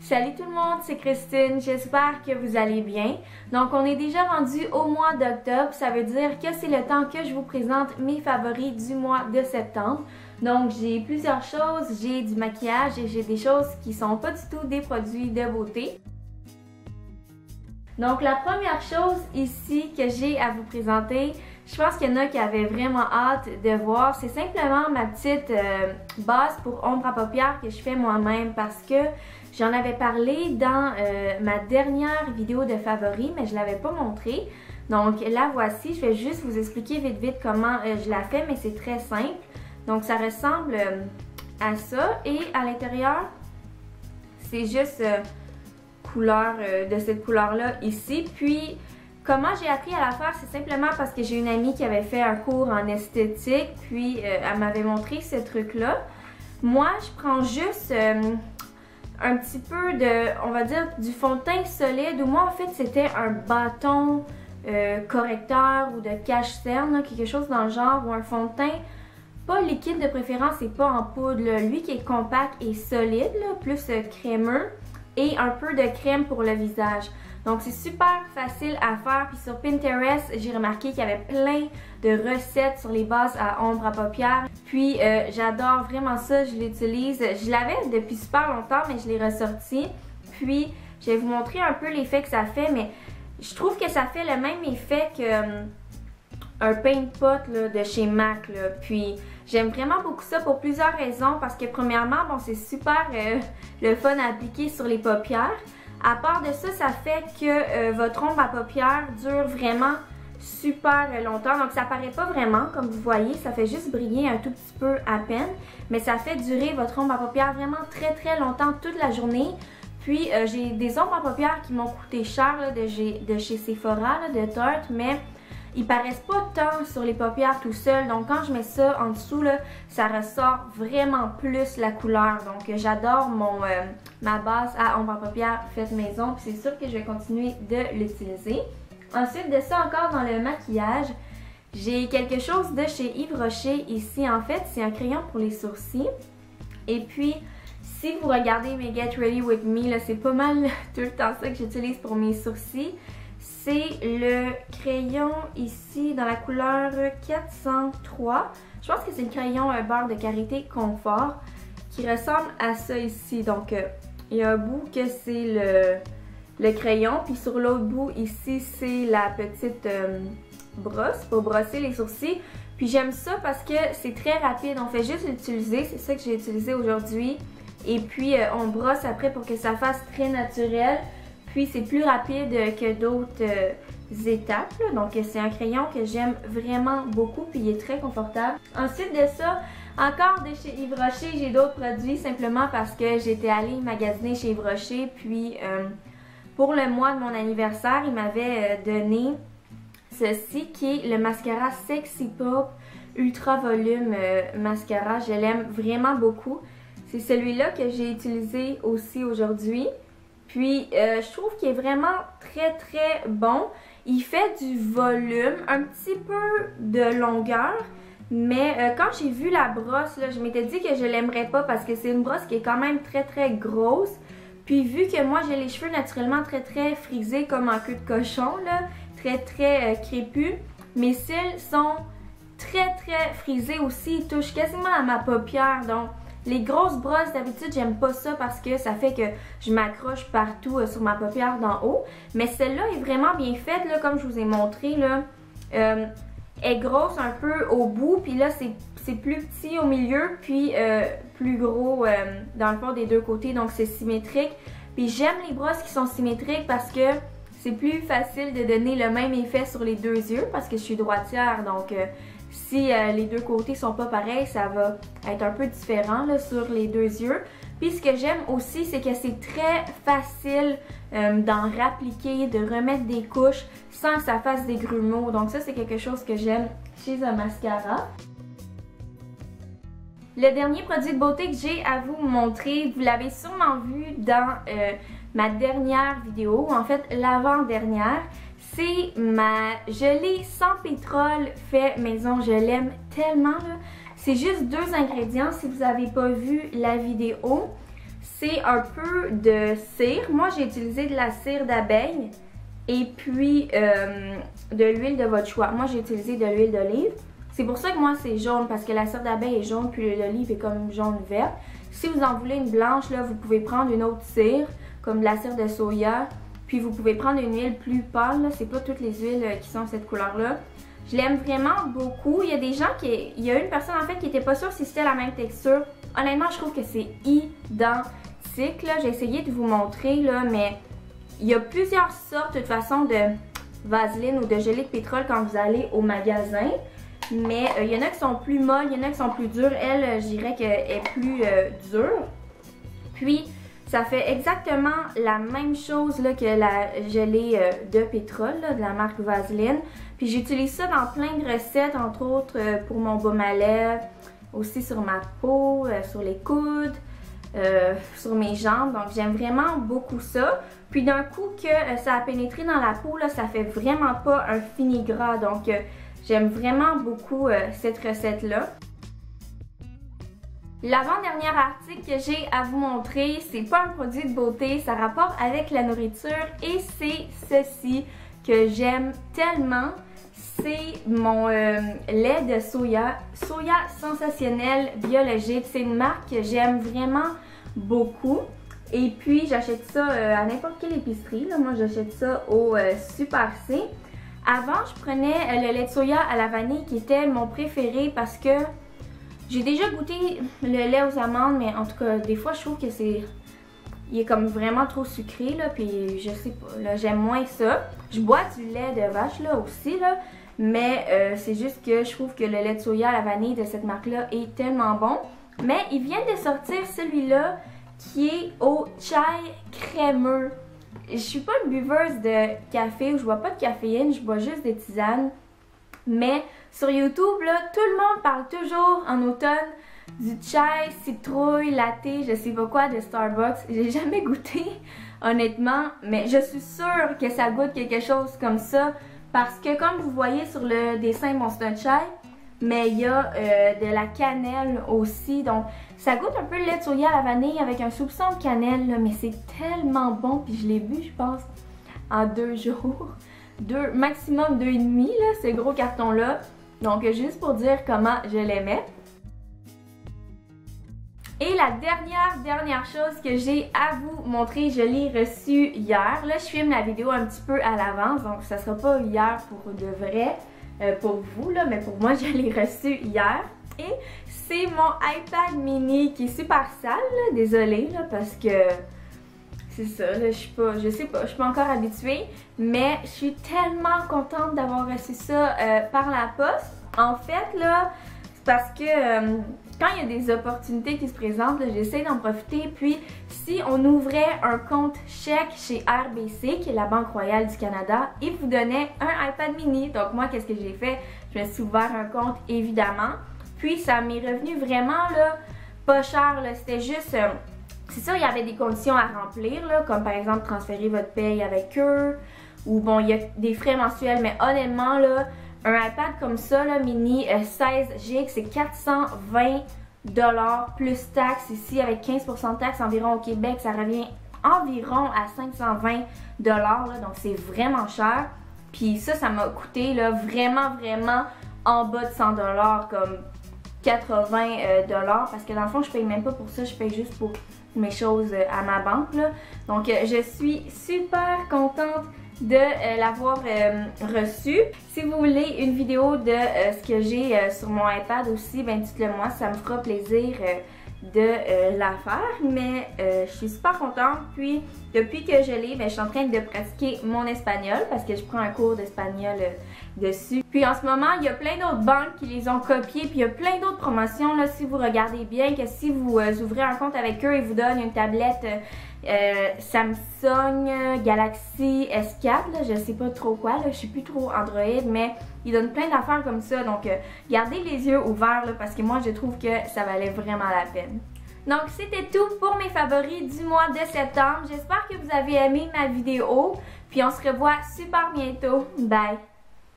Salut tout le monde, c'est Christine, j'espère que vous allez bien. Donc on est déjà rendu au mois d'octobre, ça veut dire que c'est le temps que je vous présente mes favoris du mois de septembre. Donc j'ai plusieurs choses, j'ai du maquillage et j'ai des choses qui sont pas du tout des produits de beauté. Donc la première chose ici que j'ai à vous présenter, je pense qu'il y en a qui avaient vraiment hâte de voir, c'est simplement ma petite base pour ombre à paupières que je fais moi-même parce que j'en avais parlé dans ma dernière vidéo de favoris, mais je ne l'avais pas montré. Donc la voici, je vais juste vous expliquer vite comment je la fais, mais c'est très simple. Donc ça ressemble à ça et à l'intérieur, c'est juste couleur de cette couleur-là ici. Puis comment j'ai appris à la faire, c'est simplement parce que j'ai une amie qui avait fait un cours en esthétique, puis elle m'avait montré ce truc-là. Moi, je prends juste un petit peu de, on va dire, du fond de teint solide, ou moi en fait c'était un bâton correcteur ou de cache-cerne, quelque chose dans le genre, ou un fond de teint, pas liquide de préférence et pas en poudre, là. Lui qui est compact et solide, là, plus crémeux, et un peu de crème pour le visage. Donc c'est super facile à faire, puis sur Pinterest, j'ai remarqué qu'il y avait plein de recettes sur les bases à ombre à paupières. Puis j'adore vraiment ça, je l'utilise. Je l'avais depuis super longtemps, mais je l'ai ressorti. Puis je vais vous montrer un peu l'effet que ça fait, mais je trouve que ça fait le même effet que un paint pot là, de chez MAC. Là. Puis j'aime vraiment beaucoup ça pour plusieurs raisons, parce que premièrement, bon, c'est super le fun à appliquer sur les paupières. À part de ça, ça fait que votre ombre à paupières dure vraiment super longtemps. Donc ça paraît pas vraiment, comme vous voyez, ça fait juste briller un tout petit peu à peine. Mais ça fait durer votre ombre à paupières vraiment très longtemps, toute la journée. Puis j'ai des ombres à paupières qui m'ont coûté cher là, de chez Sephora, là, de Tarte, mais ils paraissent pas tant sur les paupières tout seul. Donc quand je mets ça en dessous, là, ça ressort vraiment plus la couleur. Donc j'adore ma base à ombre à paupières faite maison. Puis c'est sûr que je vais continuer de l'utiliser. Ensuite de ça, encore dans le maquillage, j'ai quelque chose de chez Yves Rocher ici. En fait, c'est un crayon pour les sourcils. Et puis, si vous regardez mes Get Ready With Me, c'est pas mal tout le temps ça que j'utilise pour mes sourcils. C'est le crayon ici dans la couleur 403. Je pense que c'est le crayon beurre de karité confort qui ressemble à ça ici. Donc il y a un bout que c'est le crayon, puis sur l'autre bout ici c'est la petite brosse pour brosser les sourcils. Puis j'aime ça parce que c'est très rapide, on fait juste l'utiliser, c'est ça que j'ai utilisé aujourd'hui. Et puis on brosse après pour que ça fasse très naturel. Puis c'est plus rapide que d'autres étapes. Là. Donc c'est un crayon que j'aime vraiment beaucoup, puis il est très confortable. Ensuite de ça, encore de chez Yves Rocher, j'ai d'autres produits simplement parce que j'étais allée magasiner chez Yves Rocher. Puis pour le mois de mon anniversaire, il m'avait donné ceci qui est le mascara Sexy Pop Ultra Volume Mascara. Je l'aime vraiment beaucoup. C'est celui-là que j'ai utilisé aussi aujourd'hui. Puis je trouve qu'il est vraiment très bon. Il fait du volume, un petit peu de longueur. Mais quand j'ai vu la brosse, là, je m'étais dit que je l'aimerais pas parce que c'est une brosse qui est quand même très grosse. Puis vu que moi j'ai les cheveux naturellement très frisés comme en queue de cochon, là, très crépus, mes cils sont très frisés aussi. Ils touchent quasiment à ma paupière. Donc les grosses brosses, d'habitude, j'aime pas ça parce que ça fait que je m'accroche partout sur ma paupière d'en haut. Mais celle-là est vraiment bien faite, là, comme je vous ai montré. Là, est grosse un peu au bout, puis là, c'est plus petit au milieu, puis plus gros dans le fond des deux côtés. Donc, c'est symétrique. Puis j'aime les brosses qui sont symétriques parce que c'est plus facile de donner le même effet sur les deux yeux parce que je suis droitière. Donc, si les deux côtés sont pas pareils, ça va être un peu différent là, sur les deux yeux. Puis ce que j'aime aussi, c'est que c'est très facile d'en rappliquer, de remettre des couches sans que ça fasse des grumeaux. Donc ça, c'est quelque chose que j'aime chez un mascara. Le dernier produit de beauté que j'ai à vous montrer, vous l'avez sûrement vu dans ma dernière vidéo, ou en fait l'avant-dernière. C'est ma gelée sans pétrole fait maison. Je l'aime tellement. C'est juste 2 ingrédients si vous n'avez pas vu la vidéo. c'est un peu de cire. Moi, j'ai utilisé de la cire d'abeille et puis de l'huile de votre choix. Moi, j'ai utilisé de l'huile d'olive. C'est pour ça que moi, c'est jaune, parce que la cire d'abeille est jaune, puis l'huile d'olive est comme jaune-vert. Si vous en voulez une blanche, là, vous pouvez prendre une autre cire, comme de la cire de soya. Puis vous pouvez prendre une huile plus pâle. C'est pas toutes les huiles qui sont cette couleur-là. Je l'aime vraiment beaucoup. Il y a des gens qui... Il y a une personne en fait qui était pas sûre si c'était la même texture. Honnêtement, je trouve que c'est identique. J'ai essayé de vous montrer, là, mais il y a plusieurs sortes de toute façon de vaseline ou de gelée de pétrole quand vous allez au magasin. Mais il y en a qui sont plus molles, il y en a qui sont plus dures. Elle, je dirais qu'elle est plus dure. Puis, ça fait exactement la même chose là, que la gelée de pétrole là, de la marque Vaseline. Puis j'utilise ça dans plein de recettes, entre autres pour mon baume à lèvres, aussi sur ma peau, sur les coudes, sur mes jambes. Donc j'aime vraiment beaucoup ça. Puis d'un coup que ça a pénétré dans la peau, là, ça fait vraiment pas un fini gras. Donc j'aime vraiment beaucoup cette recette-là. L'avant-dernier article que j'ai à vous montrer, c'est pas un produit de beauté, ça rapporte avec la nourriture et c'est ceci que j'aime tellement. C'est mon lait de soya, soya sensationnel biologique. C'est une marque que j'aime vraiment beaucoup. Et puis j'achète ça à n'importe quelle épicerie. Là. Moi j'achète ça au Super C. Avant je prenais le lait de soya à la vanille qui était mon préféré parce que j'ai déjà goûté le lait aux amandes, mais en tout cas, des fois, je trouve que il est comme vraiment trop sucré, là, puis je sais pas, là, j'aime moins ça. Je bois du lait de vache, là, aussi, là, mais c'est juste que je trouve que le lait de soya à la vanille de cette marque-là est tellement bon. Mais ils viennent de sortir celui-là qui est au chai crémeux. Je suis pas une buveuse de café, ou je bois pas de caféine, je bois juste des tisanes. Mais sur YouTube, là, tout le monde parle toujours en automne du chai, citrouille, latte, je sais pas quoi de Starbucks. J'ai jamais goûté, honnêtement, mais je suis sûre que ça goûte quelque chose comme ça. Parce que comme vous voyez sur le dessin, bon, c'est un chai, mais il y a de la cannelle aussi. Donc ça goûte un peu le lait de soya à la vanille avec un soupçon de cannelle, là, mais c'est tellement bon. Puis je l'ai bu, je pense, en 2 jours. Maximum 2,5 là, ce gros carton là. Donc juste pour dire comment je l'aimais. Et la dernière chose que j'ai à vous montrer, je l'ai reçue hier. Là je filme la vidéo un petit peu à l'avance, donc ça sera pas hier pour de vrai pour vous là, mais pour moi je l'ai reçue hier. Et c'est mon iPad mini qui est super sale là, désolée là, parce que c'est ça, là, je sais pas, je suis pas encore habituée, mais je suis tellement contente d'avoir reçu ça par la poste. En fait, là, c'est parce que quand il y a des opportunités qui se présentent, j'essaie d'en profiter. Puis, si on ouvrait un compte chèque chez RBC, qui est la Banque Royale du Canada, ils vous donnaient un iPad mini. Donc, moi, qu'est-ce que j'ai fait? Je me suis ouvert un compte, évidemment. Puis, ça m'est revenu vraiment, là, pas cher, là. C'était juste... c'est sûr, il y avait des conditions à remplir, là, comme par exemple transférer votre paye avec eux, ou bon, il y a des frais mensuels, mais honnêtement, là, un iPad comme ça, là, mini 16 GB, c'est 420 $ plus taxes ici, avec 15% de taxes environ au Québec, ça revient environ à 520 $, là, donc c'est vraiment cher. Puis ça m'a coûté là, vraiment en bas de 100 $, comme 80 $, parce que dans le fond, je paye même pas pour ça, je paye juste pour mes choses à ma banque là. Donc je suis super contente de l'avoir reçu. Si vous voulez une vidéo de ce que j'ai sur mon iPad aussi, ben dites-le moi, ça me fera plaisir de la faire. Mais je suis super contente. Puis depuis que je l'ai, ben, je suis en train de pratiquer mon espagnol parce que je prends un cours d'espagnol dessus. Puis en ce moment, il y a plein d'autres banques qui les ont copiés. Puis il y a plein d'autres promotions là, si vous regardez bien, que si vous ouvrez un compte avec eux, ils vous donnent une tablette Samsung Galaxy S4, là, je sais pas trop quoi, là, je suis plus trop Android, mais ils donnent plein d'affaires comme ça. Donc gardez les yeux ouverts là, parce que moi je trouve que ça valait vraiment la peine. Donc c'était tout pour mes favoris du mois de septembre. J'espère que vous avez aimé ma vidéo. Puis on se revoit super bientôt. Bye!